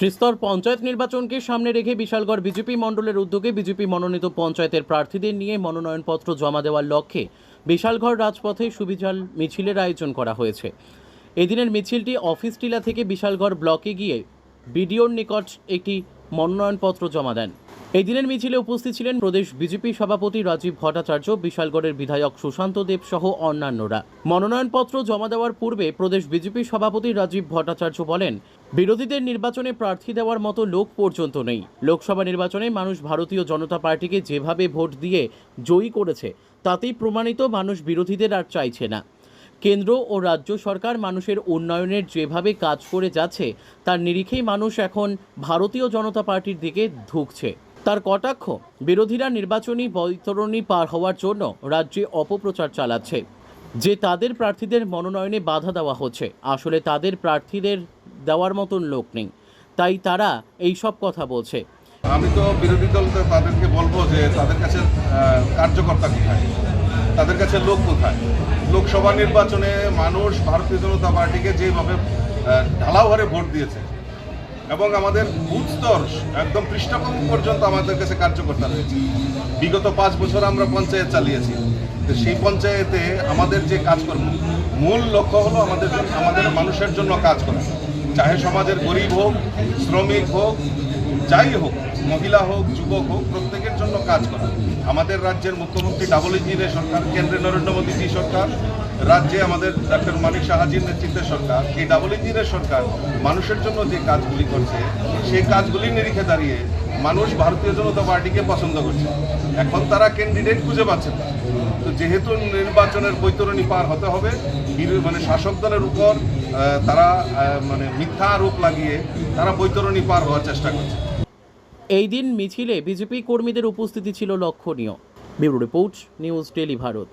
ত্রিস্তর পঞ্চায়েত নির্বাচনকে সামনে রেখে বিশালগড় বিজেপি মণ্ডলের উদ্যোগে বিজেপি মনোনীত পঞ্চায়েতের প্রার্থীদের নিয়ে মনোনয়নপত্র জমা দেওয়ার লক্ষ্যে বিশালগড় রাজপথে সুবিচার মিছিলের আয়োজন করা হয়েছে। এদিনের মিছিলটি অফিস টিলা থেকে বিশালগড় ব্লকে গিয়ে বিডিওর নিকট একটি মনোনয়নপত্র জমা দেন। এই দিনের মিছিলে উপস্থিত ছিলেন প্রদেশ বিজেপি সভাপতি রাজীব ভট্টাচার্য, বিশালগড়ের বিধায়ক সুশান্ত দেব সহ অন্যান্যরা। মনোনয়নপত্র জমা দেওয়ার পূর্বে প্রদেশ বিজেপি সভাপতি রাজীব ভট্টাচার্য বলেন, বিরোধীদের নির্বাচনে প্রার্থী দেওয়ার মতো লোক পর্যন্ত নেই। লোকসভা নির্বাচনে মানুষ ভারতীয় জনতা পার্টিকে যেভাবে ভোট দিয়ে জয়ী করেছে তাতেই প্রমাণিত মানুষ বিরোধীদের আর চাইছে না। কেন্দ্র ও রাজ্য সরকার মানুষের উন্নয়নের যেভাবে কাজ করে যাচ্ছে তার নিরিখেই মানুষ এখন ভারতীয় জনতা পার্টির দিকে ঢুকছে। তার কটাক্ষ, বিরোধীরা নির্বাচনী বৈতরণী পার হওয়ার জন্য রাজ্যে অপপ্রচার চালাচ্ছে, যে তাদের প্রার্থীদের মনোনয়নে বাধা দেওয়া হচ্ছে। আসলে তাদের প্রার্থীদের দেওয়ার মতন লোক নেই, তাই তারা এই সব কথা বলছে। আমি তো বিরোধী দল তাদেরকে বলবো যে তাদের কাছে কার্যকর্তা কোথায়, তাদের কাছে লোক কোথায়। লোকসভা নির্বাচনে মানুষ ভারতীয় জনতা পার্টিকে যেভাবে ঢালাও হারে ভোট দিয়েছে এবং আমাদের বুথ স্তর একদম পৃষ্ঠপোষক পর্যন্ত আমাদের কাছে কার্যকর্তা রয়েছে। বিগত 5 বছর আমরা পঞ্চায়েত চালিয়েছি। তো সেই পঞ্চায়েতে আমাদের যে কাজকর্ম, মূল লক্ষ্য হলো আমাদের মানুষের জন্য কাজ করা, চাহে সমাজের গরিব হোক, শ্রমিক হোক, যাই হোক, মহিলা হোক, যুবক হোক, প্রত্যেকের জন্য কাজ করা। আমাদের রাজ্যের মুখ্যমন্ত্রী ডাবল ইঞ্জিনের সরকার, কেন্দ্রে নরেন্দ্র মোদীজি সরকার, রাজ্যে আমাদের ডক্টর মানিক সাহাজির নেতৃত্বের সরকার। এই ডাবল ইঞ্জিনের সরকার মানুষের জন্য যে কাজগুলি করছে সেই কাজগুলি নিরিখে দাঁড়িয়ে মানুষ ভারতীয় জনতা পার্টিকে পছন্দ করছে। এখন তারা ক্যান্ডিডেট খুঁজে পাচ্ছেন না। তো যেহেতু নির্বাচনের বৈতরণী পার হতে হবে, শাসক দলের উপর তারা মিথ্যা আরোপ লাগিয়ে তারা বৈতরণী পার হওয়ার চেষ্টা করছে। এই দিন মিছিলে বিজেপি কর্মীদের উপস্থিতি ছিল লক্ষণীয়। Bureau report, news daily Bharat.